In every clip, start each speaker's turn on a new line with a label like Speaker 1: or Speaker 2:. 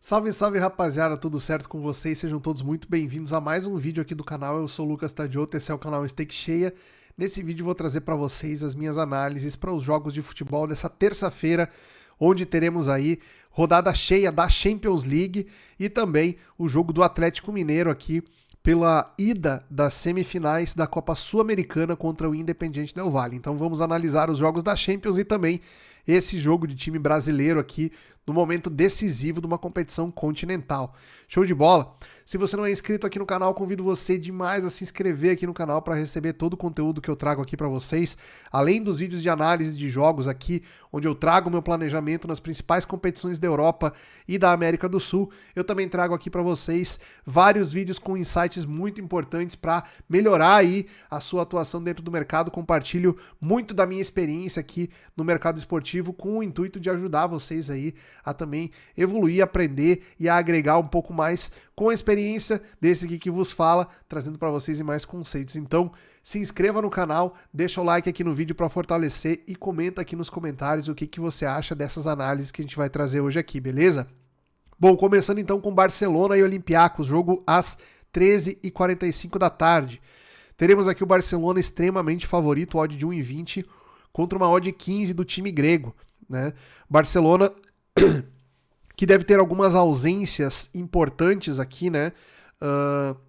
Speaker 1: Salve, salve rapaziada, tudo certo com vocês? Sejam todos muito bem-vindos a mais um vídeo aqui do canal. Eu sou o Lucas Tadioto, esse é o canal Stake Cheia. Nesse vídeo vou trazer para vocês as minhas análises para os jogos de futebol dessa terça-feira, onde teremos aí rodada cheia da Champions League e também o jogo do Atlético Mineiro aqui pela ida das semifinais da Copa Sul-Americana contra o Independiente Del Valle. Então vamos analisar os jogos da Champions e também esse jogo de time brasileiro aqui no momento decisivo de uma competição continental. Show de bola? Se você não é inscrito aqui no canal, convido você demais a se inscrever aqui no canal para receber todo o conteúdo que eu trago aqui para vocês, além dos vídeos de análise de jogos aqui, onde eu trago meu planejamento nas principais competições da Europa e da América do Sul. Eu também trago aqui para vocês vários vídeos com insights muito importantes para melhorar aí a sua atuação dentro do mercado. Compartilho muito da minha experiência aqui no mercado esportivo com o intuito de ajudar vocês aí a também evoluir, aprender e a agregar um pouco mais com a experiência desse aqui que vos fala, trazendo para vocês mais conceitos. Então, se inscreva no canal, deixa o like aqui no vídeo para fortalecer e comenta aqui nos comentários o que você acha dessas análises que a gente vai trazer hoje aqui, beleza? Bom, começando então com Barcelona e Olympiacos, jogo às 13h45 da tarde. Teremos aqui o Barcelona extremamente favorito, odd de 1,20 contra uma odd de 15 do time grego, né? Barcelona que deve ter algumas ausências importantes aqui, né?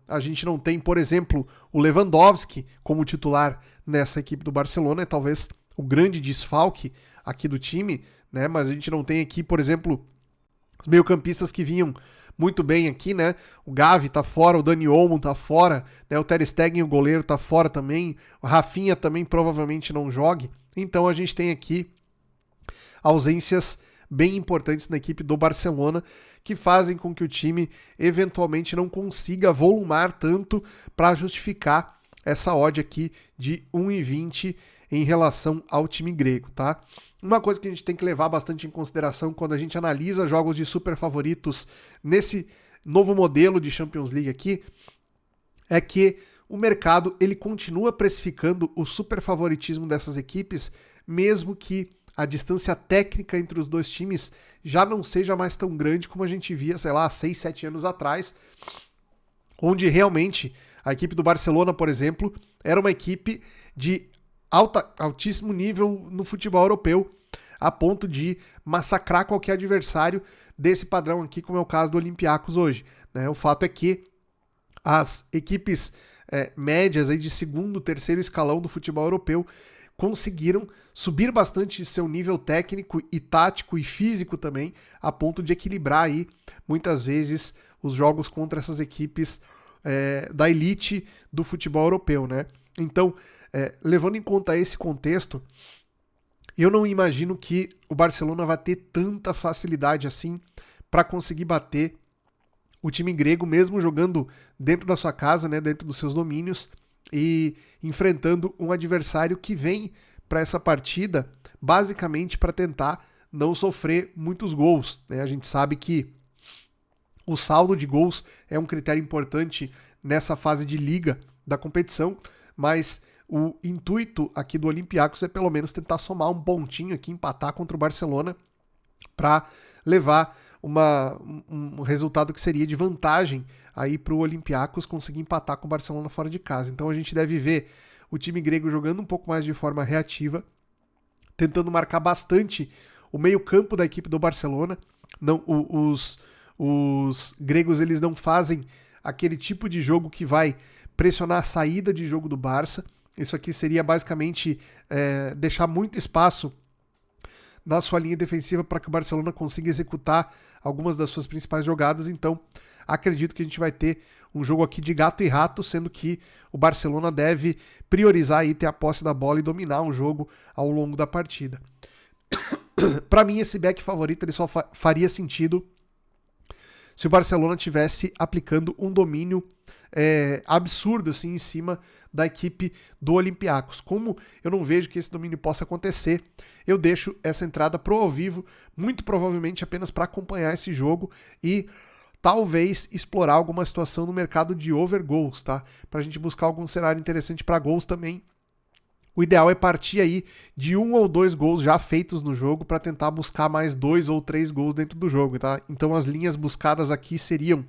Speaker 1: A gente não tem, por exemplo, o Lewandowski como titular nessa equipe do Barcelona, é talvez o grande desfalque aqui do time, né? Mas a gente não tem aqui, por exemplo, os meio-campistas que vinham muito bem aqui, né? O Gavi tá fora, o Dani Olmo tá fora, né? O Ter Stegen, o goleiro, tá fora também, o Rafinha também provavelmente não jogue. Então a gente tem aqui ausências bem importantes na equipe do Barcelona, que fazem com que o time eventualmente não consiga volumar tanto para justificar essa odd aqui de 1,20 em relação ao time grego, tá? Uma coisa que a gente tem que levar bastante em consideração quando a gente analisa jogos de super favoritos nesse novo modelo de Champions League aqui, é que o mercado ele continua precificando o super favoritismo dessas equipes, mesmo que a distância técnica entre os dois times já não seja mais tão grande como a gente via, sei lá, 6, 7 anos atrás, onde realmente a equipe do Barcelona, por exemplo, era uma equipe de altíssimo nível no futebol europeu, a ponto de massacrar qualquer adversário desse padrão aqui, como é o caso do Olympiacos hoje, né? O fato é que as equipes médias aí de segundo, terceiro escalão do futebol europeu conseguiram subir bastante seu nível técnico e tático e físico também, a ponto de equilibrar aí, muitas vezes, os jogos contra essas equipes da elite do futebol europeu, né? Então, levando em conta esse contexto, eu não imagino que o Barcelona vai ter tanta facilidade assim para conseguir bater o time grego, mesmo jogando dentro da sua casa, né, dentro dos seus domínios, e enfrentando um adversário que vem para essa partida basicamente para tentar não sofrer muitos gols, né? A gente sabe que o saldo de gols é um critério importante nessa fase de liga da competição, mas o intuito aqui do Olympiacos é pelo menos tentar somar um pontinho aqui, empatar contra o Barcelona para levar um resultado que seria de vantagem aí para o Olympiacos conseguir empatar com o Barcelona fora de casa. Então a gente deve ver o time grego jogando um pouco mais de forma reativa, tentando marcar bastante o meio-campo da equipe do Barcelona. Não, os gregos eles não fazem aquele tipo de jogo que vai pressionar a saída de jogo do Barça. Isso aqui seria basicamente deixar muito espaço na sua linha defensiva para que o Barcelona consiga executar algumas das suas principais jogadas. Então acredito que a gente vai ter um jogo aqui de gato e rato, sendo que o Barcelona deve priorizar aí ter a posse da bola e dominar o jogo ao longo da partida. Para mim, esse back favorito ele só faria sentido se o Barcelona tivesse aplicando um domínio absurdo assim, em cima da equipe do Olympiacos. Como eu não vejo que esse domínio possa acontecer, eu deixo essa entrada pro ao vivo, muito provavelmente apenas para acompanhar esse jogo e talvez explorar alguma situação no mercado de over goals, tá? Pra gente buscar algum cenário interessante para gols também, o ideal é partir aí de 1 ou 2 gols já feitos no jogo para tentar buscar mais 2 ou 3 gols dentro do jogo, tá? Então as linhas buscadas aqui seriam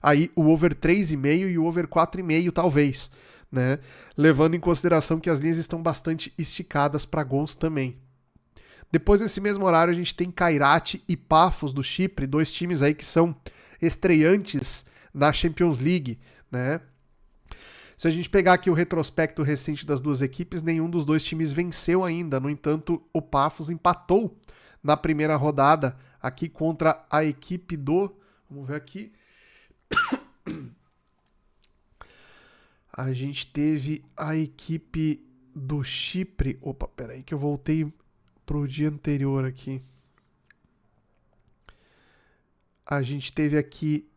Speaker 1: aí o over 3,5 e o over 4,5 talvez, né? Levando em consideração que as linhas estão bastante esticadas para gols também. Depois, nesse mesmo horário, a gente tem Kairat e Paphos do Chipre, 2 times aí que são estreantes na Champions League, né? Se a gente pegar aqui o retrospecto recente das duas equipes, nenhum dos 2 times venceu ainda. No entanto, o Paphos empatou na primeira rodada aqui contra a equipe do... Vamos ver aqui. A gente teve a equipe do Chipre... Opa, peraí que eu voltei pro dia anterior aqui. A gente teve aqui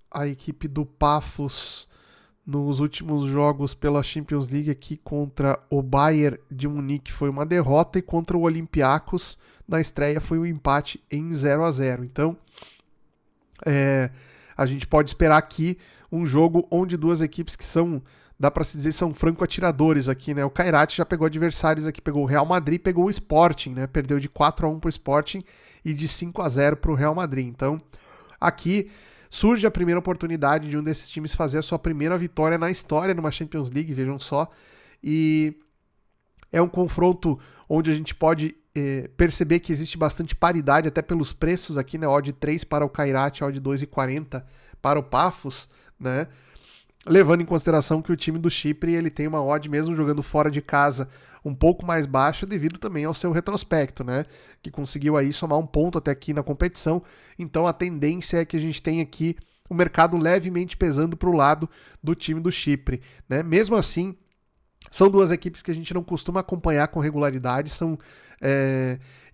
Speaker 1: a equipe do Paphos nos últimos jogos pela Champions League aqui contra o Bayern de Munique foi uma derrota e contra o Olympiacos na estreia foi um empate em 0-0. Então, a gente pode esperar aqui um jogo onde duas equipes que são, dá para se dizer, são franco-atiradores aqui, né? O Kairat já pegou adversários aqui, pegou o Real Madrid, pegou o Sporting, né? Perdeu de 4-1 pro Sporting e de 5-0 pro Real Madrid. Então, aqui surge a primeira oportunidade de um desses times fazer a sua primeira vitória na história numa Champions League, vejam só. E é um confronto onde a gente pode perceber que existe bastante paridade, até pelos preços aqui, né? Odd 3 para o Kairat, odd 2,40 para o Paphos, né? Levando em consideração que o time do Chipre ele tem uma odd, mesmo jogando fora de casa, um pouco mais baixa devido também ao seu retrospecto, né? Que conseguiu aí somar um ponto até aqui na competição. Então a tendência é que a gente tenha aqui o mercado levemente pesando para o lado do time do Chipre, né? Mesmo assim, são duas equipes que a gente não costuma acompanhar com regularidade, são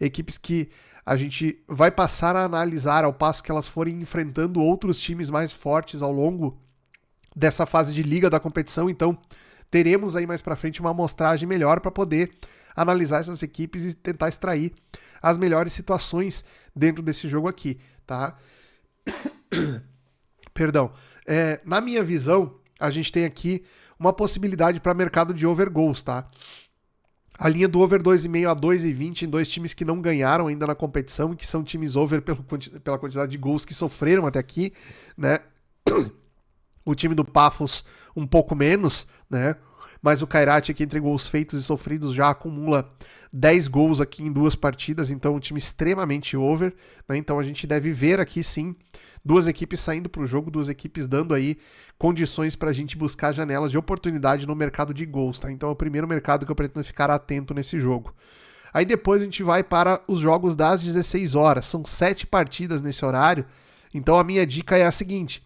Speaker 1: equipes que a gente vai passar a analisar ao passo que elas forem enfrentando outros times mais fortes ao longo dessa fase de liga da competição, então teremos aí mais pra frente uma amostragem melhor para poder analisar essas equipes e tentar extrair as melhores situações dentro desse jogo aqui, tá? Perdão. Na minha visão, a gente tem aqui uma possibilidade para mercado de over goals, tá? A linha do over 2,5 a 2,20 em 2 times que não ganharam ainda na competição e que são times over pela quantidade de gols que sofreram até aqui, né? O time do Paphos um pouco menos, né? Mas o Kairat aqui entre gols feitos e sofridos já acumula 10 gols aqui em 2 partidas, então um time extremamente over, né? Então a gente deve ver aqui sim duas equipes saindo para o jogo, duas equipes dando aí condições para a gente buscar janelas de oportunidade no mercado de gols, tá? Então é o primeiro mercado que eu pretendo ficar atento nesse jogo. Aí depois a gente vai para os jogos das 16 horas, são 7 partidas nesse horário, então a minha dica é a seguinte: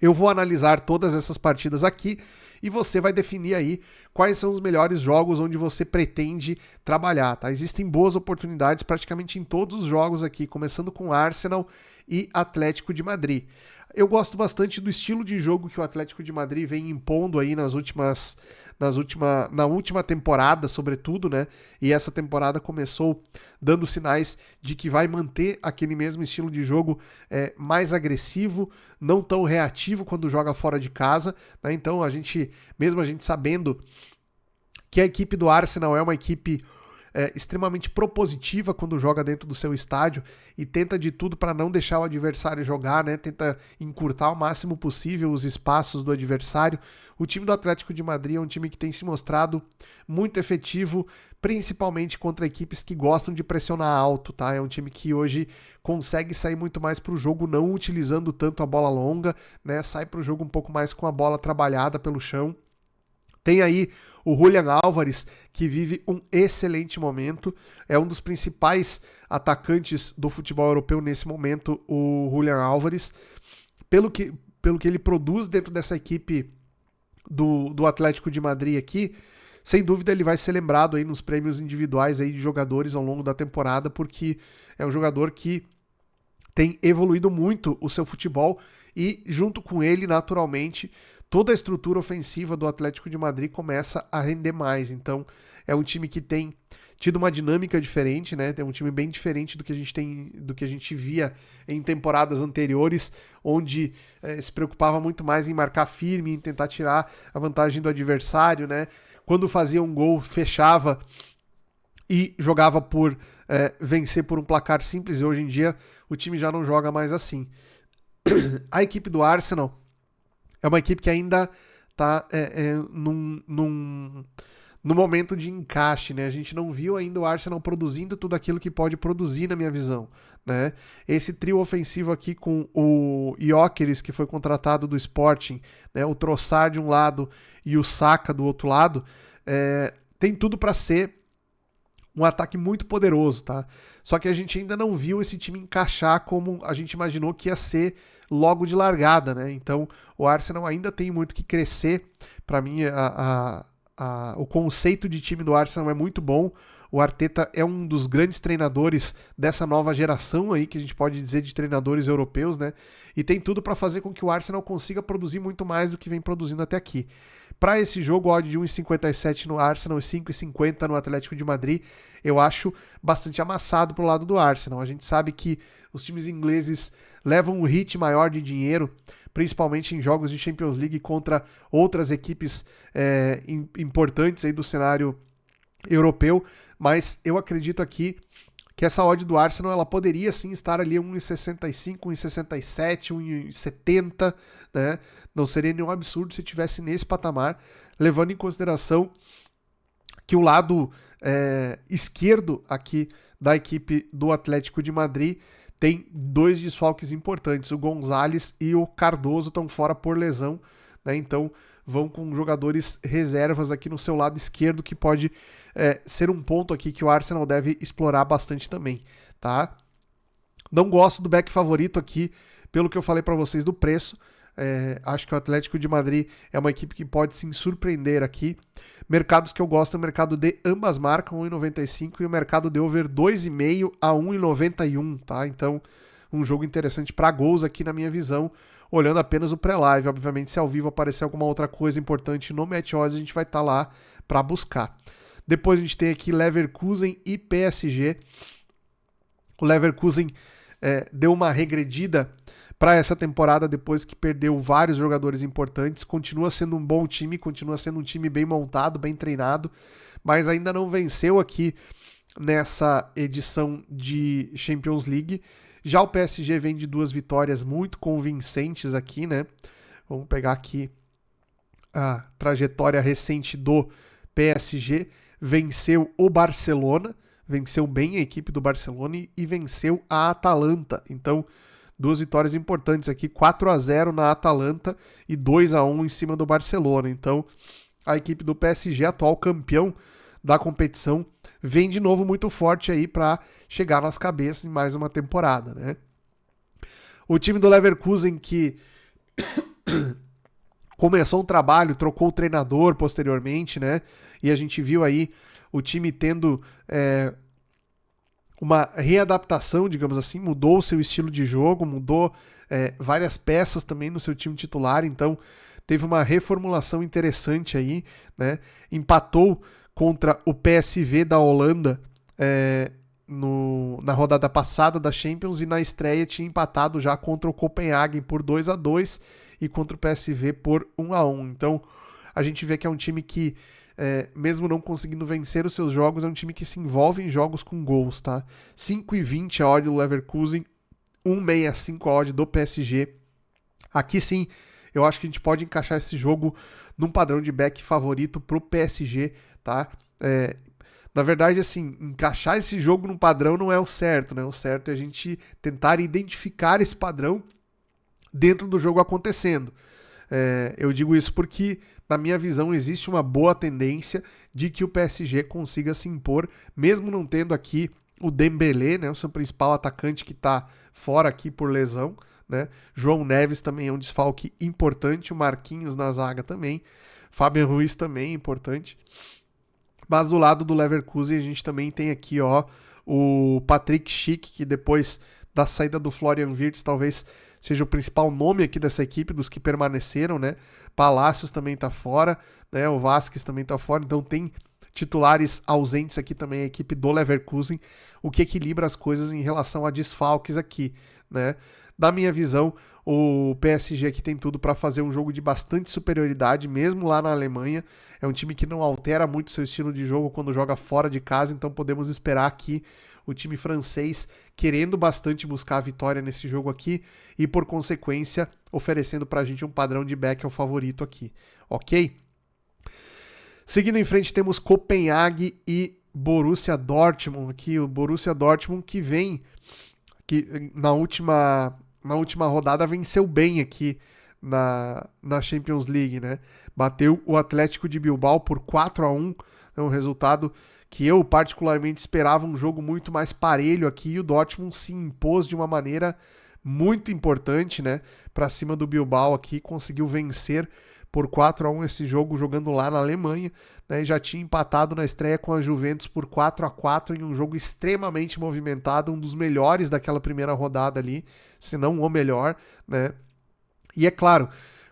Speaker 1: eu vou analisar todas essas partidas aqui e você vai definir aí quais são os melhores jogos onde você pretende trabalhar, tá? Existem boas oportunidades praticamente em todos os jogos aqui, começando com Arsenal e Atlético de Madrid. Eu gosto bastante do estilo de jogo que o Atlético de Madrid vem impondo aí na última temporada, sobretudo, né? E essa temporada começou dando sinais de que vai manter aquele mesmo estilo de jogo mais agressivo, não tão reativo quando joga fora de casa, né? Então mesmo a gente sabendo que a equipe do Arsenal é uma equipe extremamente propositiva quando joga dentro do seu estádio e tenta de tudo para não deixar o adversário jogar, né? Tenta encurtar o máximo possível os espaços do adversário. O time do Atlético de Madrid é um time que tem se mostrado muito efetivo, principalmente contra equipes que gostam de pressionar alto, tá? É um time que hoje consegue sair muito mais para o jogo não utilizando tanto a bola longa, né? Sai para o jogo um pouco mais com a bola trabalhada pelo chão. Tem aí o Julian Álvares, que vive um excelente momento, é um dos principais atacantes do futebol europeu nesse momento, o Julian Álvares. Pelo que ele produz dentro dessa equipe do Atlético de Madrid aqui, sem dúvida ele vai ser lembrado aí nos prêmios individuais aí de jogadores ao longo da temporada, porque é um jogador que tem evoluído muito o seu futebol e junto com ele, naturalmente, toda a estrutura ofensiva do Atlético de Madrid começa a render mais. Então, é um time que tem tido uma dinâmica diferente, né? É um time bem diferente do que a gente via em temporadas anteriores, onde se preocupava muito mais em marcar firme, em tentar tirar a vantagem do adversário, né? quando fazia um gol, fechava e jogava por vencer por um placar simples, e hoje em dia o time já não joga mais assim. A equipe do Arsenal é uma equipe que ainda está no momento de encaixe, né? A gente não viu ainda o Arsenal produzindo tudo aquilo que pode produzir, na minha visão, né? Esse trio ofensivo aqui com o Gyökeres, que foi contratado do Sporting, né? O Trossard de um lado e o Saka do outro lado, tem tudo para ser um ataque muito poderoso, tá? Só que a gente ainda não viu esse time encaixar como a gente imaginou que ia ser logo de largada, né? Então, o Arsenal ainda tem muito que crescer. Para mim, o conceito de time do Arsenal é muito bom. O Arteta é um dos grandes treinadores dessa nova geração aí, que a gente pode dizer de treinadores europeus, né? E tem tudo para fazer com que o Arsenal consiga produzir muito mais do que vem produzindo até aqui. Para esse jogo, odd de 1,57 no Arsenal e 5,50 no Atlético de Madrid, eu acho bastante amassado pro lado do Arsenal. A gente sabe que os times ingleses levam um hit maior de dinheiro, principalmente em jogos de Champions League contra outras equipes importantes aí do cenário europeu, mas eu acredito aqui que essa odd do Arsenal ela poderia sim estar ali 1,65, 1,67, 1,70, né? Não seria nenhum absurdo se estivesse nesse patamar, levando em consideração que o lado esquerdo aqui da equipe do Atlético de Madrid tem dois desfalques importantes, o Gonzalez e o Cardoso estão fora por lesão, né? Então vão com jogadores reservas aqui no seu lado esquerdo, que pode ser um ponto aqui que o Arsenal deve explorar bastante também, tá? Não gosto do back favorito aqui, pelo que eu falei para vocês do preço. Acho que o Atlético de Madrid é uma equipe que pode sim surpreender aqui. Mercados que eu gosto é o mercado de ambas marcam 1,95 e o mercado de over 2,5 a 1,91, tá? Então, um jogo interessante para gols aqui na minha visão, olhando apenas o pré-live. Obviamente, se ao vivo aparecer alguma outra coisa importante no Match Odds, a gente vai estar lá para buscar. Depois a gente tem aqui Leverkusen e PSG. O Leverkusen deu uma regredida para essa temporada depois que perdeu vários jogadores importantes. Continua sendo um bom time, continua sendo um time bem montado, bem treinado, mas ainda não venceu aqui nessa edição de Champions League. Já o PSG vem de 2 vitórias muito convincentes aqui, né? Vamos pegar aqui a trajetória recente do PSG. Venceu o Barcelona, venceu bem a equipe do Barcelona e venceu a Atalanta. Então, 2 vitórias importantes aqui, 4-0 na Atalanta e 2-1 em cima do Barcelona. Então, a equipe do PSG, atual campeão da competição, vem de novo muito forte aí para chegar nas cabeças em mais uma temporada, né? O time do Leverkusen, que começou um trabalho, trocou o treinador posteriormente, né? E a gente viu aí o time tendo uma readaptação, digamos assim, mudou o seu estilo de jogo, mudou várias peças também no seu time titular, então teve uma reformulação interessante aí, né? Empatou contra o PSV da Holanda na rodada passada da Champions e na estreia tinha empatado já contra o Copenhagen por 2-2 e contra o PSV por 1-1. Então a gente vê que é um time que mesmo não conseguindo vencer os seus jogos, é um time que se envolve em jogos com gols, tá? 5,20 a odd do Leverkusen, 1,65 a odd do PSG. Aqui sim, eu acho que a gente pode encaixar esse jogo num padrão de back favorito pro PSG, tá? Na verdade, assim, encaixar esse jogo num padrão não é o certo, né? O certo é a gente tentar identificar esse padrão dentro do jogo acontecendo. Eu digo isso porque, na minha visão, existe uma boa tendência de que o PSG consiga se impor, mesmo não tendo aqui o Dembélé, né, o seu principal atacante que está fora aqui por lesão, né? João Neves também é um desfalque importante, o Marquinhos na zaga também, Fabian Ruiz também é importante. Mas do lado do Leverkusen a gente também tem aqui o Patrick Schick, que depois da saída do Florian Wirtz talvez seja o principal nome aqui dessa equipe, dos que permaneceram, né? Palácios também tá fora, né? O Vasquez também tá fora, então tem titulares ausentes aqui também a equipe do Leverkusen, o que equilibra as coisas em relação a desfalques aqui, né? Da minha visão, o PSG aqui tem tudo para fazer um jogo de bastante superioridade, mesmo lá na Alemanha. É um time que não altera muito seu estilo de jogo quando joga fora de casa, então podemos esperar aqui o time francês querendo bastante buscar a vitória nesse jogo aqui e, por consequência, oferecendo pra gente um padrão de Beckham favorito aqui, ok? Seguindo em frente, temos Copenhague e Borussia Dortmund aqui, o Borussia Dortmund que vem, que na última rodada venceu bem aqui na Champions League, né? Bateu o Atlético de Bilbao por 4-1, é um resultado que eu particularmente esperava um jogo muito mais parelho aqui, e o Dortmund se impôs de uma maneira muito importante, né? Para cima do Bilbao aqui, conseguiu vencer por 4-1 esse jogo jogando lá na Alemanha, né? E já tinha empatado na estreia com a Juventus por 4-4 em um jogo extremamente movimentado, um dos melhores daquela primeira rodada ali, se não o melhor, né? E é claro,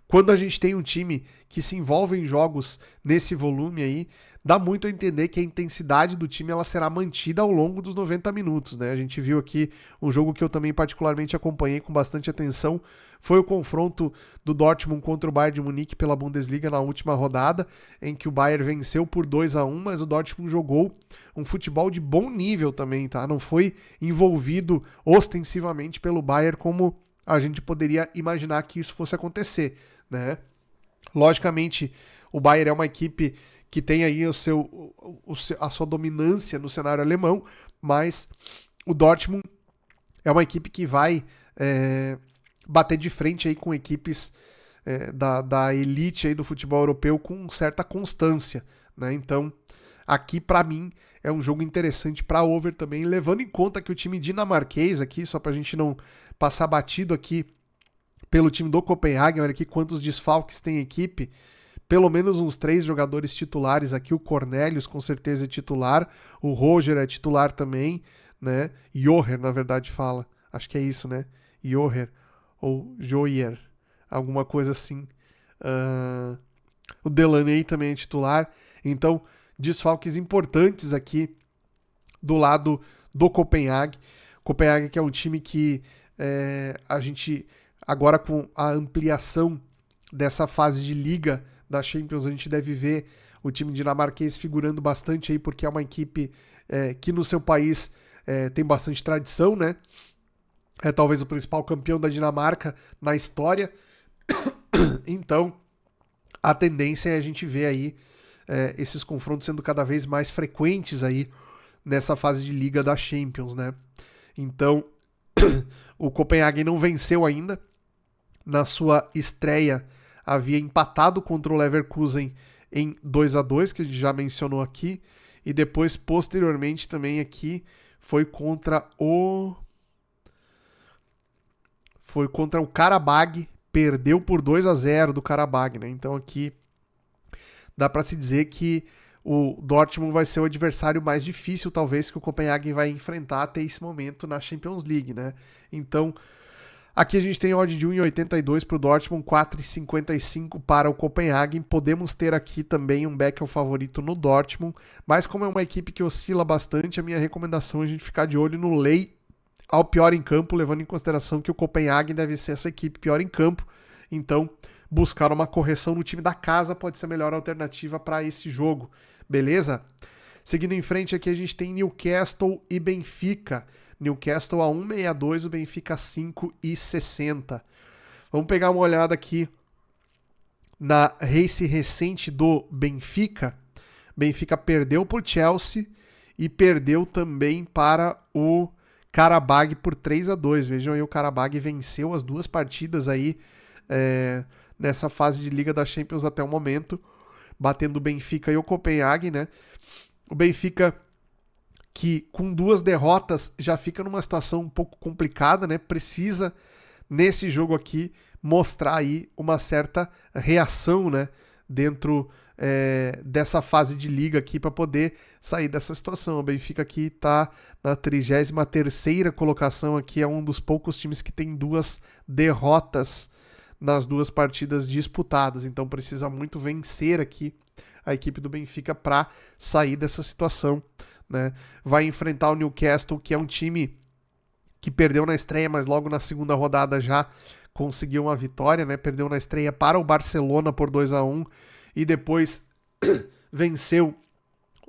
Speaker 1: quando a gente tem um time que se envolve em jogos nesse volume aí, dá muito a entender que a intensidade do time ela será mantida ao longo dos 90 minutos, né? A gente viu aqui um jogo que eu também particularmente acompanhei com bastante atenção, foi o confronto do Dortmund contra o Bayern de Munique pela Bundesliga na última rodada, em que o Bayern venceu por 2-1, mas o Dortmund jogou um futebol de bom nível também, tá? Não foi envolvido ostensivamente pelo Bayern como a gente poderia imaginar que isso fosse acontecer, né? Logicamente, o Bayern é uma equipe que tem aí a sua dominância no cenário alemão, mas o Dortmund é uma equipe que vai bater de frente aí com equipes da elite aí do futebol europeu com certa constância, né? Então, aqui para mim é um jogo interessante para over também, levando em conta que o time dinamarquês aqui, só pra gente não passar batido aqui pelo time do Copenhague, olha aqui quantos desfalques tem a equipe, pelo menos uns 3 jogadores titulares aqui, o Cornelius com certeza é titular, o Roger é titular também, né? Joher, na verdade, fala, acho que é isso, né? Joher ou Joyer, alguma coisa assim. O Delaney também é titular, então desfalques importantes aqui do lado do Copenhague. Copenhague que é um time que a gente, agora com a ampliação dessa fase de liga da Champions, a gente deve ver o time dinamarquês figurando bastante aí, porque é uma equipe que no seu país tem bastante tradição, né? É talvez o principal campeão da Dinamarca na história. Então, a tendência é a gente ver aí esses confrontos sendo cada vez mais frequentes aí nessa fase de liga da Champions, né? Então, o Copenhague não venceu ainda. Na sua estreia, havia empatado contra o Leverkusen em 2-2, que a gente já mencionou aqui. E depois, posteriormente, também aqui, foi contra o Karabag. Perdeu por 2-0 do Karabag, né? Então aqui dá para se dizer que o Dortmund vai ser o adversário mais difícil, talvez, que o Copenhagen vai enfrentar até esse momento na Champions League, né? Então, aqui a gente tem odd de 1,82 para o Dortmund, 4,55 para o Copenhagen. Podemos ter aqui também um Beckham favorito no Dortmund, mas como é uma equipe que oscila bastante, a minha recomendação é a gente ficar de olho no lei ao pior em campo, levando em consideração que o Copenhagen deve ser essa equipe pior em campo. Então, buscar uma correção no time da casa pode ser a melhor alternativa para esse jogo, beleza? Seguindo em frente aqui a gente tem Newcastle e Benfica. Newcastle a 1,62, o Benfica a 5,60. Vamos pegar uma olhada aqui na race recente do Benfica. Benfica perdeu por Chelsea e perdeu também para o Karabag por 3-2. Vejam aí, o Karabag venceu as 2 partidas aí nessa fase de Liga da Champions até o momento, batendo o Benfica e o Copenhague, né? O Benfica que com 2 derrotas já fica numa situação um pouco complicada, né? Precisa, nesse jogo aqui, mostrar aí uma certa reação, né? Dentro dessa fase de liga aqui para poder sair dessa situação. O Benfica aqui está na 33ª colocação, aqui é um dos poucos times que tem 2 derrotas nas 2 partidas disputadas, então precisa muito vencer aqui a equipe do Benfica para sair dessa situação, né? Vai enfrentar o Newcastle, que é um time que perdeu na estreia, mas logo na segunda rodada já conseguiu uma vitória, né? Perdeu na estreia para o Barcelona por 2-1 e depois venceu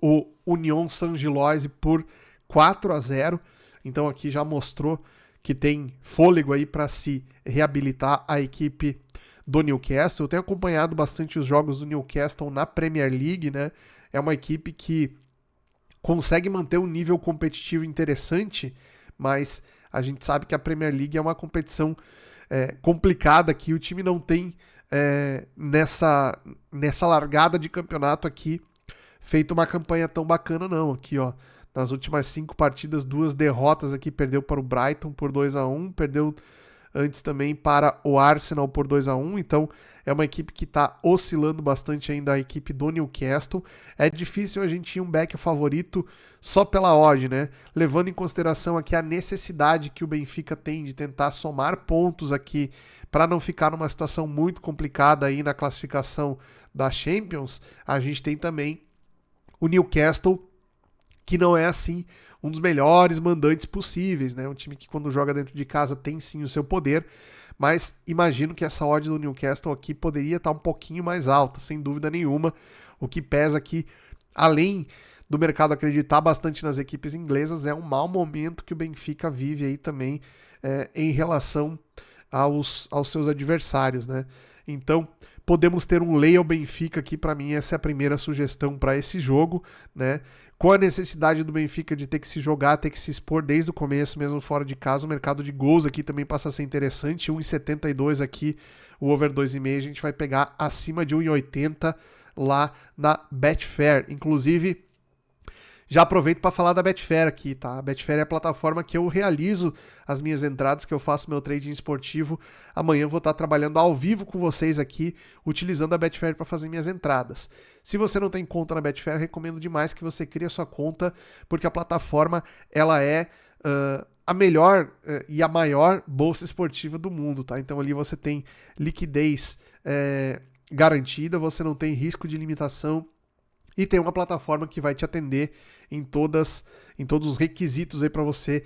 Speaker 1: o Union Saint-Gilloise por 4-0. Então aqui já mostrou que tem fôlego aí para se reabilitar a equipe do Newcastle. Eu tenho acompanhado bastante os jogos do Newcastle na Premier League, né? É uma equipe que consegue manter um nível competitivo interessante, mas a gente sabe que a Premier League é uma competição complicada, que o time não tem nessa largada de campeonato aqui feito uma campanha tão bacana não. Aqui, ó, nas últimas 5 partidas, 2 derrotas aqui, perdeu para o Brighton por 2-1, perdeu antes também para o Arsenal por 2-1, então é uma equipe que está oscilando bastante ainda, a equipe do Newcastle. É difícil a gente ir um back favorito só pela odd, né? Levando em consideração aqui a necessidade que o Benfica tem de tentar somar pontos aqui para não ficar numa situação muito complicada aí na classificação da Champions, a gente tem também o Newcastle, que não é assim um dos melhores mandantes possíveis, né? Um time que quando joga dentro de casa tem sim o seu poder, mas imagino que essa odd do Newcastle aqui poderia estar um pouquinho mais alta, sem dúvida nenhuma. O que pesa aqui, além do mercado acreditar bastante nas equipes inglesas, é um mau momento que o Benfica vive aí também em relação aos seus adversários, né? Então, podemos ter um lay ao Benfica aqui, para mim essa é a primeira sugestão para esse jogo, né? Com a necessidade do Benfica de ter que se jogar, ter que se expor desde o começo, mesmo fora de casa, o mercado de gols aqui também passa a ser interessante, 1,72 aqui, o over 2,5 a gente vai pegar acima de 1,80 lá na Betfair. Inclusive, já aproveito para falar da Betfair aqui, tá? A Betfair é a plataforma que eu realizo as minhas entradas, que eu faço meu trading esportivo. Amanhã eu vou estar trabalhando ao vivo com vocês aqui, utilizando a Betfair para fazer minhas entradas. Se você não tem conta na Betfair, recomendo demais que você crie a sua conta, porque a plataforma ela é a melhor e a maior bolsa esportiva do mundo, tá? Então ali você tem liquidez garantida, você não tem risco de limitação, e tem uma plataforma que vai te atender em todos os requisitos aí para você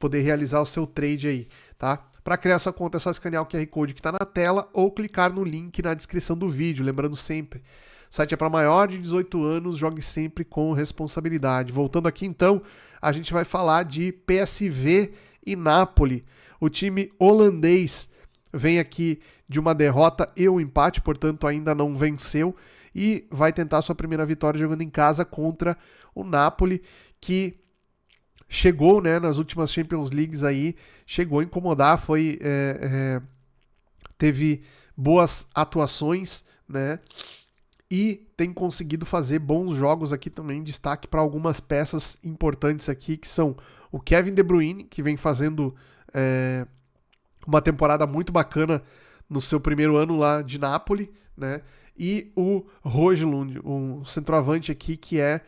Speaker 1: poder realizar o seu trade aí, tá? Para criar sua conta é só escanear o QR Code que está na tela ou clicar no link na descrição do vídeo. Lembrando sempre, o site é para maior de 18 anos, jogue sempre com responsabilidade. Voltando aqui então, a gente vai falar de PSV e Napoli. O time holandês vem aqui de uma derrota e um empate, portanto ainda não venceu, e vai tentar sua primeira vitória jogando em casa contra o Napoli, que chegou, né, nas últimas Champions Leagues aí, chegou a incomodar, teve boas atuações, né, e tem conseguido fazer bons jogos aqui também. Destaque para algumas peças importantes aqui, que são o Kevin De Bruyne, que vem fazendo uma temporada muito bacana no seu primeiro ano lá de Napoli, né, e o Højlund, um centroavante aqui, que é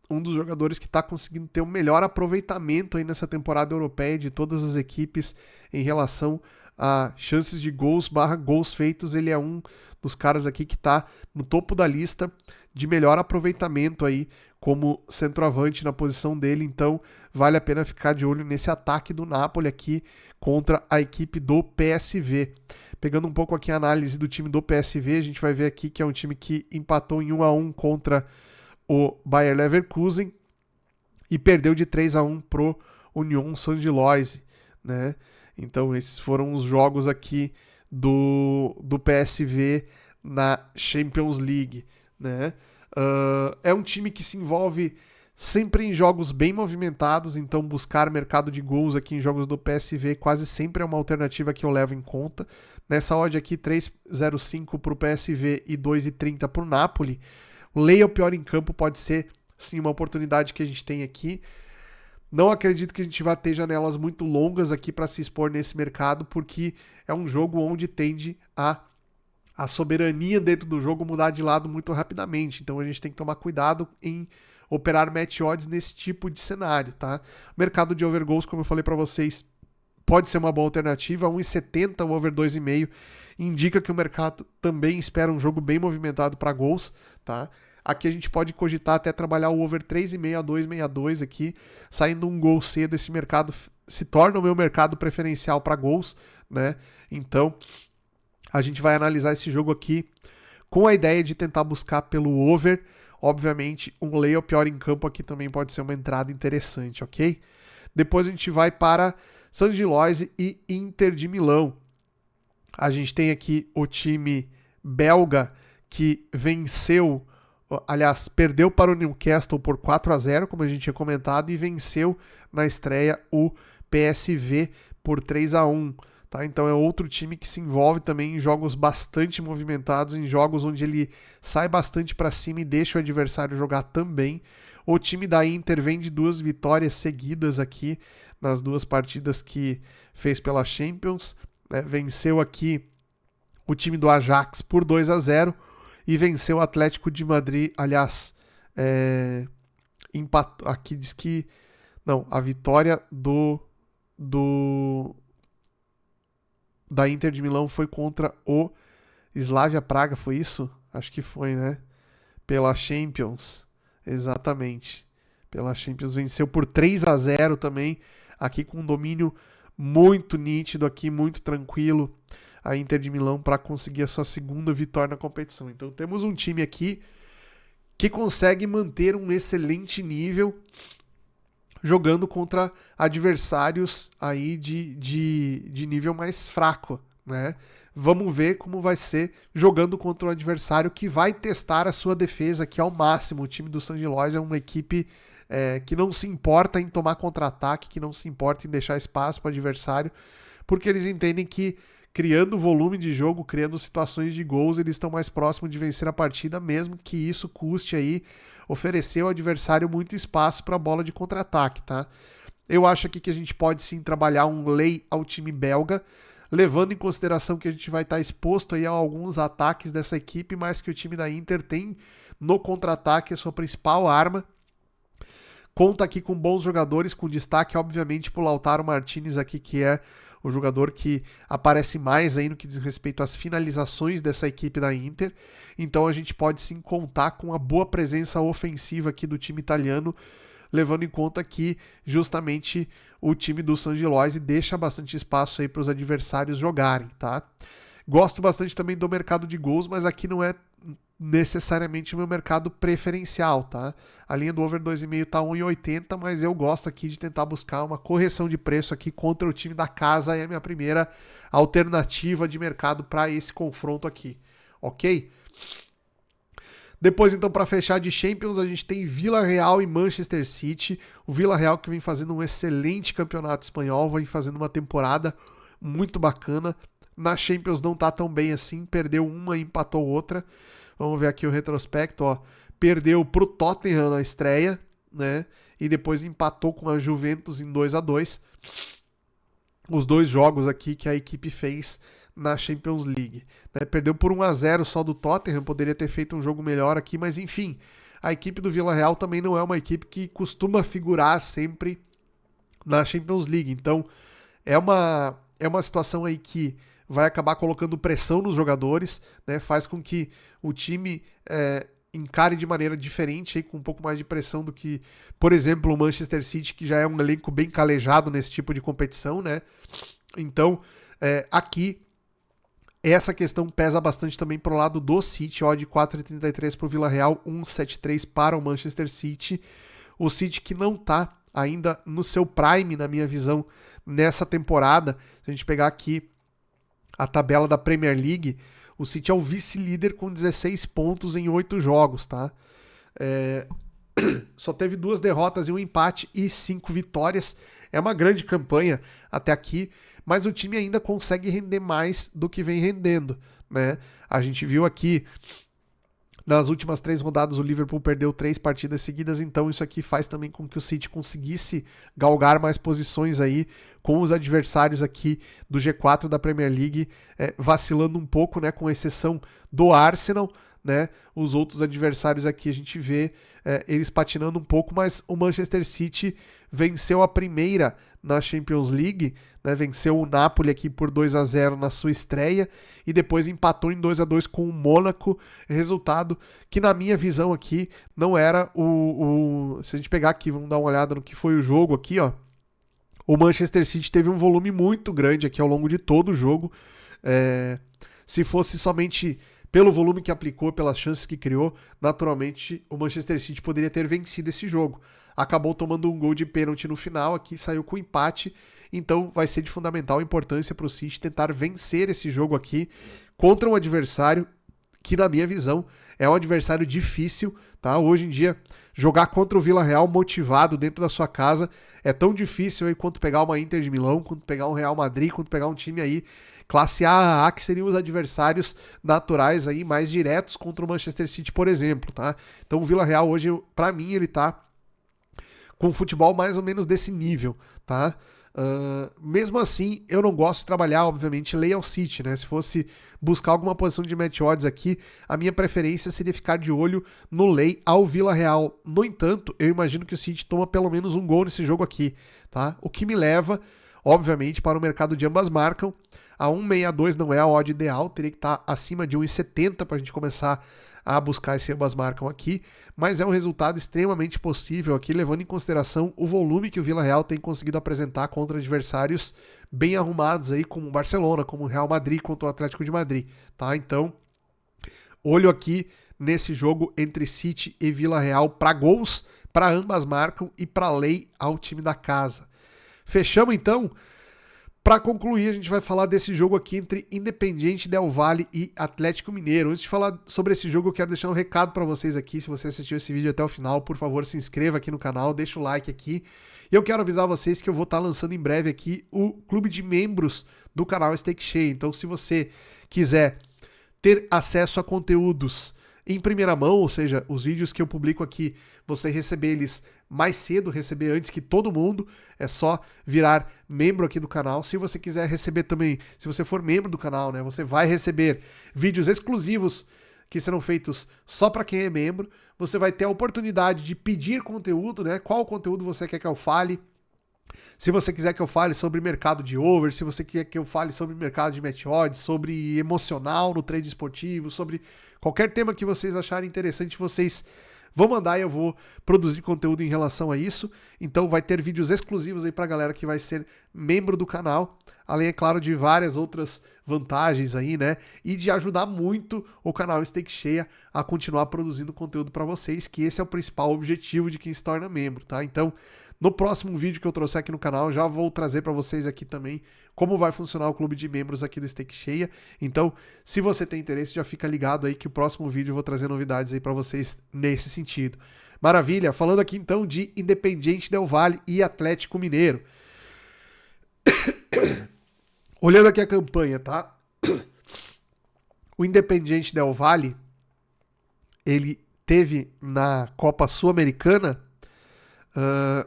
Speaker 1: um dos jogadores que está conseguindo ter o melhor aproveitamento aí nessa temporada europeia de todas as equipes em relação a chances de gols / gols feitos. Ele é um dos caras aqui que está no topo da lista de melhor aproveitamento aí como centroavante na posição dele, então vale a pena ficar de olho nesse ataque do Napoli aqui contra a equipe do PSV. Pegando um pouco aqui a análise do time do PSV, a gente vai ver aqui que é um time que empatou em 1-1 contra o Bayer Leverkusen e perdeu de 3-1 pro Union Saint-Gilloise, né? Então esses foram os jogos aqui do PSV na Champions League, né? É um time que se envolve sempre em jogos bem movimentados, então buscar mercado de gols aqui em jogos do PSV quase sempre é uma alternativa que eu levo em conta. Nessa odd aqui, 3,05 para o PSV e 2,30 para o Napoli. O lay ao pior em campo pode ser, sim, uma oportunidade que a gente tem aqui. Não acredito que a gente vá ter janelas muito longas aqui para se expor nesse mercado, porque é um jogo onde tende a soberania dentro do jogo mudar de lado muito rapidamente. Então a gente tem que tomar cuidado em operar match odds nesse tipo de cenário, tá? O mercado de over goals, como eu falei para vocês, pode ser uma boa alternativa. 1,70 o over 2,5 indica que o mercado também espera um jogo bem movimentado para gols, tá? Aqui a gente pode cogitar até trabalhar o over 3,5 a 2,62 aqui, saindo um gol cedo, esse mercado se torna o meu mercado preferencial para gols, né? Então, a gente vai analisar esse jogo aqui com a ideia de tentar buscar pelo over. Obviamente, um layup hora em campo aqui também pode ser uma entrada interessante, ok? Depois a gente vai para San Giloise e Inter de Milão. A gente tem aqui o time belga que venceu, aliás, perdeu para o Newcastle por 4-0, como a gente tinha comentado, e venceu na estreia o PSV por 3-1. Tá? Então é outro time que se envolve também em jogos bastante movimentados, em jogos onde ele sai bastante para cima e deixa o adversário jogar também. O time da Inter vem de 2 vitórias seguidas aqui nas 2 partidas que fez pela Champions. Né? Venceu aqui o time do Ajax por 2-0 e venceu o Atlético de Madrid. Aliás, empatou. Aqui diz que não, a vitória da Inter de Milão foi contra o Slavia Praga, foi isso? Acho que foi, né? Pela Champions, exatamente. Pela Champions venceu por 3-0 também, aqui com um domínio muito nítido aqui, muito tranquilo, a Inter de Milão para conseguir a sua segunda vitória na competição. Então temos um time aqui que consegue manter um excelente nível jogando contra adversários aí de nível mais fraco, né? Vamos ver como vai ser jogando contra um adversário que vai testar a sua defesa aqui ao máximo. O time do San Giloise é uma equipe que não se importa em tomar contra-ataque, que não se importa em deixar espaço para o adversário, porque eles entendem que criando volume de jogo, criando situações de gols, eles estão mais próximos de vencer a partida, mesmo que isso custe aí oferecer ao adversário muito espaço para a bola de contra-ataque, tá? Eu acho aqui que a gente pode sim trabalhar um lay ao time belga, levando em consideração que a gente vai estar exposto aí a alguns ataques dessa equipe, mas que o time da Inter tem no contra-ataque a sua principal arma. Conta aqui com bons jogadores, com destaque, obviamente, para o Lautaro Martinez aqui, que é o jogador que aparece mais aí no que diz respeito às finalizações dessa equipe da Inter. Então a gente pode sim contar com a boa presença ofensiva aqui do time italiano, levando em conta que justamente o time do San Giloise deixa bastante espaço aí para os adversários jogarem, tá? Gosto bastante também do mercado de gols, mas aqui não é necessariamente o meu mercado preferencial, tá? A linha do over 2,5 tá 1,80, mas eu gosto aqui de tentar buscar uma correção de preço aqui contra o time da casa, é a minha primeira alternativa de mercado para esse confronto aqui, ok? Depois, então, para fechar de Champions, a gente tem Vila Real e Manchester City. O Vila Real que vem fazendo um excelente campeonato espanhol, vem fazendo uma temporada muito bacana. Na Champions não tá tão bem assim, perdeu uma e empatou outra. Vamos ver aqui o retrospecto, ó. Perdeu pro Tottenham na estreia, né? E depois empatou com a Juventus em 2-2. Os 2 jogos aqui que a equipe fez na Champions League, né? Perdeu por 1-0 só do Tottenham, poderia ter feito um jogo melhor aqui, mas enfim, a equipe do Vila Real também não é uma equipe que costuma figurar sempre na Champions League, então é uma situação aí que vai acabar colocando pressão nos jogadores, né? Faz com que o time encare de maneira diferente, aí, com um pouco mais de pressão do que, por exemplo, o Manchester City, que já é um elenco bem calejado nesse tipo de competição, né? Então, aqui, essa questão pesa bastante também pro lado do City, ó, de 4,33 para o Vila Real, 1,73 para o Manchester City. O City que não tá ainda no seu prime, na minha visão, nessa temporada. Se a gente pegar aqui a tabela da Premier League, o City é o vice-líder com 16 pontos em 8 jogos, tá? Só teve 2 derrotas e 1 empate e 5 vitórias. É uma grande campanha até aqui, mas o time ainda consegue render mais do que vem rendendo, né? A gente viu aqui nas últimas 3 rodadas o Liverpool perdeu 3 partidas seguidas, então isso aqui faz também com que o City conseguisse galgar mais posições aí com os adversários aqui do G4 da Premier League, vacilando um pouco, né, com exceção do Arsenal, né? Os outros adversários aqui a gente vê eles patinando um pouco, mas o Manchester City venceu a primeira na Champions League, né? Venceu o Napoli aqui por 2-0 na sua estreia e depois empatou em 2-2 com o Mônaco, resultado que na minha visão aqui não era se a gente pegar aqui, vamos dar uma olhada no que foi o jogo aqui, ó. O Manchester City teve um volume muito grande aqui ao longo de todo o jogo. Se fosse somente pelo volume que aplicou, pelas chances que criou, naturalmente o Manchester City poderia ter vencido esse jogo. Acabou tomando um gol de pênalti no final aqui, saiu com empate, então vai ser de fundamental importância para o City tentar vencer esse jogo aqui contra um adversário que, na minha visão, é um adversário difícil, tá? Hoje em dia, jogar contra o Villarreal motivado dentro da sua casa é tão difícil aí quanto pegar uma Inter de Milão, quanto pegar um Real Madrid, quanto pegar um time aí classe A, que seriam os adversários naturais aí mais diretos contra o Manchester City, por exemplo, tá? Então o Villarreal hoje, para mim, ele tá com futebol mais ou menos desse nível, tá? Mesmo assim, eu não gosto de trabalhar, obviamente, lei ao City, né? Se fosse buscar alguma posição de match odds aqui, a minha preferência seria ficar de olho no lei ao Villarreal. No entanto, eu imagino que o City toma pelo menos um gol nesse jogo aqui, tá? O que me leva, obviamente, para o mercado de ambas marcam. A 1,62 não é a odd ideal, teria que estar acima de 1,70 para a gente começar a buscar esse ambas marcam aqui, mas é um resultado extremamente possível aqui, levando em consideração o volume que o Villarreal tem conseguido apresentar contra adversários bem arrumados aí, como o Barcelona, como o Real Madrid, contra o Atlético de Madrid, tá? Então, olho aqui nesse jogo entre City e Villarreal para gols, para ambas marcam e para lei ao time da casa. Fechamos então? Para concluir, a gente vai falar desse jogo aqui entre Independiente Del Valle e Atlético Mineiro. Antes de falar sobre esse jogo, eu quero deixar um recado para vocês aqui. Se você assistiu esse vídeo até o final, por favor, se inscreva aqui no canal, deixa o like aqui. E eu quero avisar vocês que eu vou estar lançando em breve aqui o clube de membros do canal Stake Cheia. Então, se você quiser ter acesso a conteúdos em primeira mão, ou seja, os vídeos que eu publico aqui, você receber eles mais cedo, receber antes que todo mundo, é só virar membro aqui do canal. Se você quiser receber também, se você for membro do canal, né, você vai receber vídeos exclusivos que serão feitos só para quem é membro. Você vai ter a oportunidade de pedir conteúdo, né? Qual conteúdo você quer que eu fale? Se você quiser que eu fale sobre mercado de over, se você quer que eu fale sobre mercado de match odds, sobre emocional no trade esportivo, sobre qualquer tema que vocês acharem interessante, vocês vão mandar e eu vou produzir conteúdo em relação a isso. Então vai ter vídeos exclusivos aí pra galera que vai ser membro do canal, além, é claro, de várias outras vantagens aí, né? E de ajudar muito o canal Stake Cheia a continuar produzindo conteúdo para vocês, que esse é o principal objetivo de quem se torna membro, tá? Então, no próximo vídeo que eu trouxer aqui no canal, já vou trazer para vocês aqui também como vai funcionar o clube de membros aqui do Stake Cheia. Então, se você tem interesse, já fica ligado aí que o próximo vídeo eu vou trazer novidades aí para vocês nesse sentido. Maravilha! Falando aqui então de Independiente Del Valle e Atlético Mineiro. Olhando aqui a campanha, tá? O Independiente Del Valle, ele teve na Copa Sul-Americana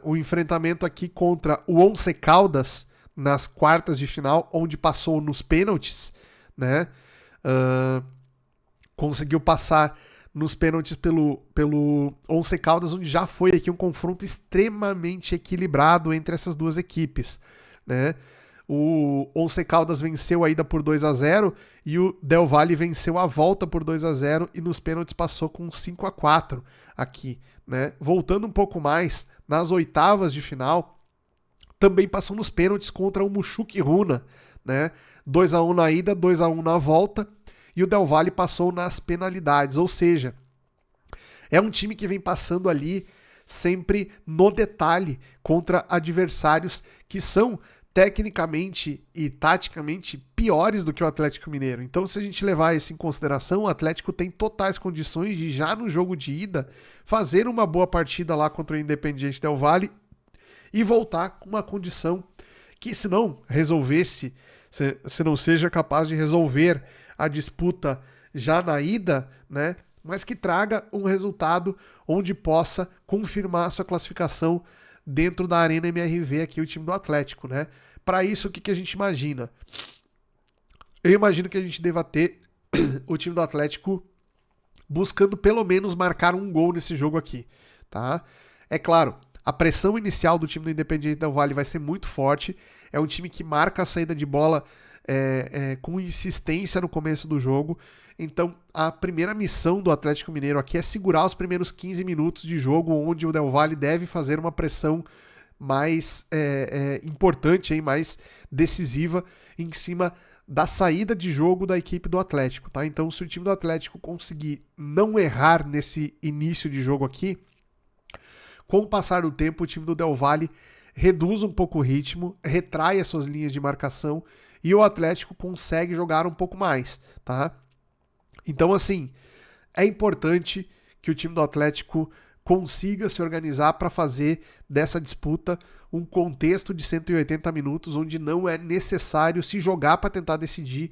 Speaker 1: o enfrentamento aqui contra o Once Caldas nas quartas de final, onde passou nos pênaltis, né? Conseguiu passar nos pênaltis pelo Once Caldas, onde já foi aqui um confronto extremamente equilibrado entre essas duas equipes, né? O Once Caldas venceu a ida por 2-0 e o Del Valle venceu a volta por 2-0 e nos pênaltis passou com 5-4 aqui, né? Voltando um pouco mais, nas oitavas de final, também passou nos pênaltis contra o Mushuc Runa, né? 2-1 na ida, 2-1 na volta, e o Del Valle passou nas penalidades, ou seja, é um time que vem passando ali sempre no detalhe contra adversários que são tecnicamente e taticamente piores do que o Atlético Mineiro. Então, se a gente levar isso em consideração, o Atlético tem totais condições de, já no jogo de ida, fazer uma boa partida lá contra o Independiente Del Valle e voltar com uma condição que, se não resolvesse, se não seja capaz de resolver a disputa já na ida, né, mas que traga um resultado onde possa confirmar sua classificação dentro da Arena MRV aqui, o time do Atlético, né? Para isso, o que a gente imagina? Eu imagino que a gente deva ter o time do Atlético buscando pelo menos marcar um gol nesse jogo aqui, tá? É claro, a pressão inicial do time do Independiente Del Valle vai ser muito forte, é um time que marca a saída de bola com insistência no começo do jogo, então a primeira missão do Atlético Mineiro aqui é segurar os primeiros 15 minutos de jogo, onde o Del Valle deve fazer uma pressão mais importante, mais decisiva em cima da saída de jogo da equipe do Atlético, tá? Então, se o time do Atlético conseguir não errar nesse início de jogo aqui, com o passar do tempo, o time do Del Valle reduz um pouco o ritmo, retrai as suas linhas de marcação e o Atlético consegue jogar um pouco mais, tá? Então, assim, é importante que o time do Atlético consiga se organizar para fazer dessa disputa um contexto de 180 minutos, onde não é necessário se jogar para tentar decidir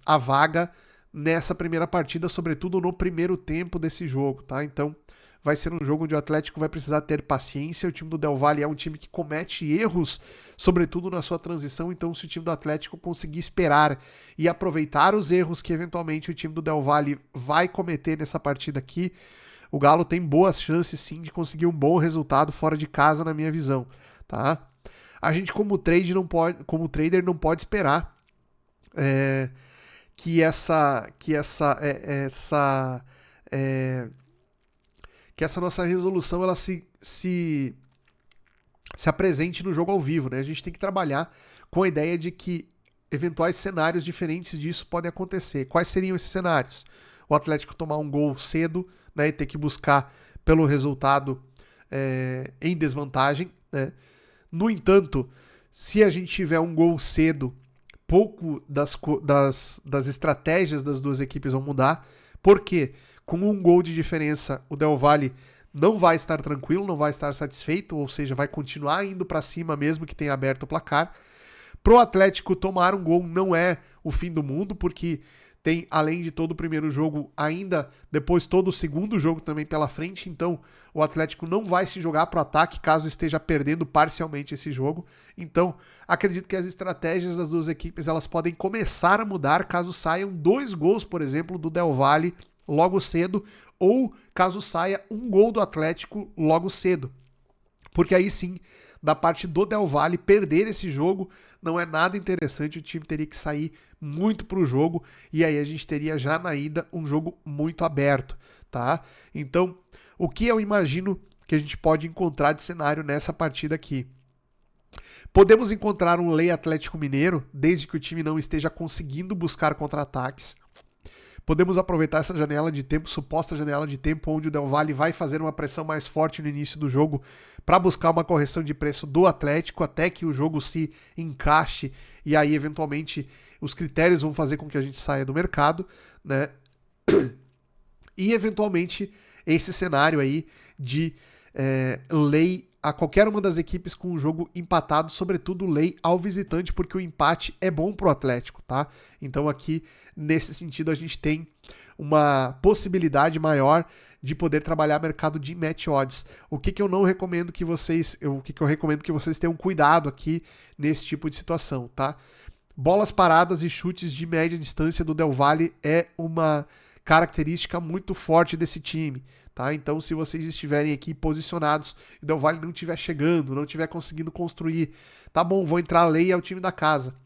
Speaker 1: a vaga nessa primeira partida, sobretudo no primeiro tempo desse jogo, tá? Então, vai ser um jogo onde o Atlético vai precisar ter paciência. O time do Del Valle é um time que comete erros, sobretudo na sua transição, então se o time do Atlético conseguir esperar e aproveitar os erros que eventualmente o time do Del Valle vai cometer nessa partida aqui, o Galo tem boas chances sim de conseguir um bom resultado fora de casa, na minha visão, tá? A gente como trader não pode esperar que essa nossa resolução ela se apresente no jogo ao vivo, né? A gente tem que trabalhar com a ideia de que eventuais cenários diferentes disso podem acontecer. Quais seriam esses cenários? O Atlético tomar um gol cedo, né, e ter que buscar pelo resultado em desvantagem, né? No entanto, se a gente tiver um gol cedo, pouco das estratégias das duas equipes vão mudar, porque com um gol de diferença o Del Valle não vai estar tranquilo, não vai estar satisfeito, ou seja, vai continuar indo para cima mesmo que tenha aberto o placar. Pro Atlético tomar um gol não é o fim do mundo, porque tem, além de todo o primeiro jogo, ainda depois todo o segundo jogo também pela frente, então o Atlético não vai se jogar para o ataque caso esteja perdendo parcialmente esse jogo. Então, acredito que as estratégias das duas equipes elas podem começar a mudar caso saiam 2 gols, por exemplo, do Del Valle logo cedo, ou caso saia um gol do Atlético logo cedo. Porque aí sim, da parte do Del Valle, perder esse jogo não é nada interessante, o time teria que sair muito pro jogo, e aí a gente teria já na ida um jogo muito aberto, tá? Então, o que eu imagino que a gente pode encontrar de cenário nessa partida aqui? Podemos encontrar um Lei Atlético Mineiro, desde que o time não esteja conseguindo buscar contra-ataques. Podemos aproveitar essa janela de tempo, suposta janela de tempo, onde o Del Valle vai fazer uma pressão mais forte no início do jogo para buscar uma correção de preço do Atlético até que o jogo se encaixe e aí eventualmente os critérios vão fazer com que a gente saia do mercado, né? E eventualmente esse cenário aí de lei a qualquer uma das equipes com o jogo empatado, sobretudo lei ao visitante, porque o empate é bom pro Atlético, tá? Então aqui, nesse sentido, a gente tem uma possibilidade maior de poder trabalhar mercado de match odds. O que eu não recomendo que vocês, o que eu recomendo que vocês tenham cuidado aqui nesse tipo de situação, tá? Bolas paradas e chutes de média distância do Del Valle é uma característica muito forte desse time, tá? Então, se vocês estiverem aqui posicionados e o Del Valle não estiver chegando, não estiver conseguindo construir, tá bom, vou entrar a lei, é o time da casa.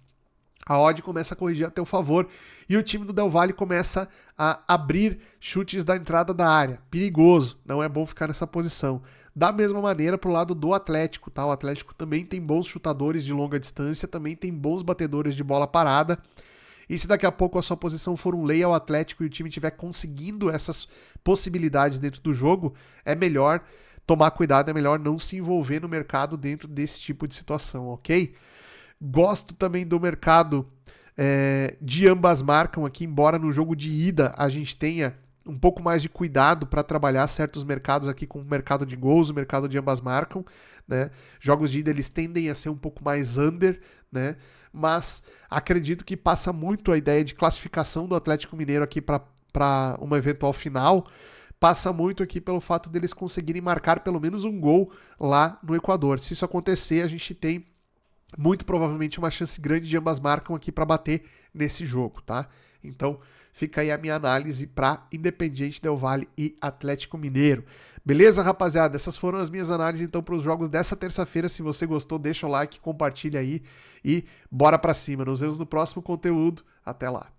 Speaker 1: A odd começa a corrigir a teu favor e o time do Del Valle começa a abrir chutes da entrada da área. Perigoso, não é bom ficar nessa posição. Da mesma maneira pro lado do Atlético, tá? O Atlético também tem bons chutadores de longa distância, também tem bons batedores de bola parada. E se daqui a pouco a sua posição for um lei ao Atlético e o time estiver conseguindo essas possibilidades dentro do jogo, é melhor tomar cuidado, é melhor não se envolver no mercado dentro desse tipo de situação, ok? Gosto também do mercado de ambas marcam aqui, embora no jogo de ida a gente tenha um pouco mais de cuidado para trabalhar certos mercados aqui com o mercado de gols, o mercado de ambas marcam, né? Jogos de ida eles tendem a ser um pouco mais under, né? Mas acredito que passa muito a ideia de classificação do Atlético Mineiro aqui para uma eventual final, passa muito aqui pelo fato deles conseguirem marcar pelo menos um gol lá no Equador. Se isso acontecer, a gente tem muito provavelmente uma chance grande de ambas marcam aqui para bater nesse jogo, tá? Então fica aí a minha análise para Independiente Del Valle e Atlético Mineiro. Beleza, rapaziada? Essas foram as minhas análises então para os jogos dessa terça-feira. Se você gostou, deixa o like, compartilha aí e bora para cima. Nos vemos no próximo conteúdo. Até lá.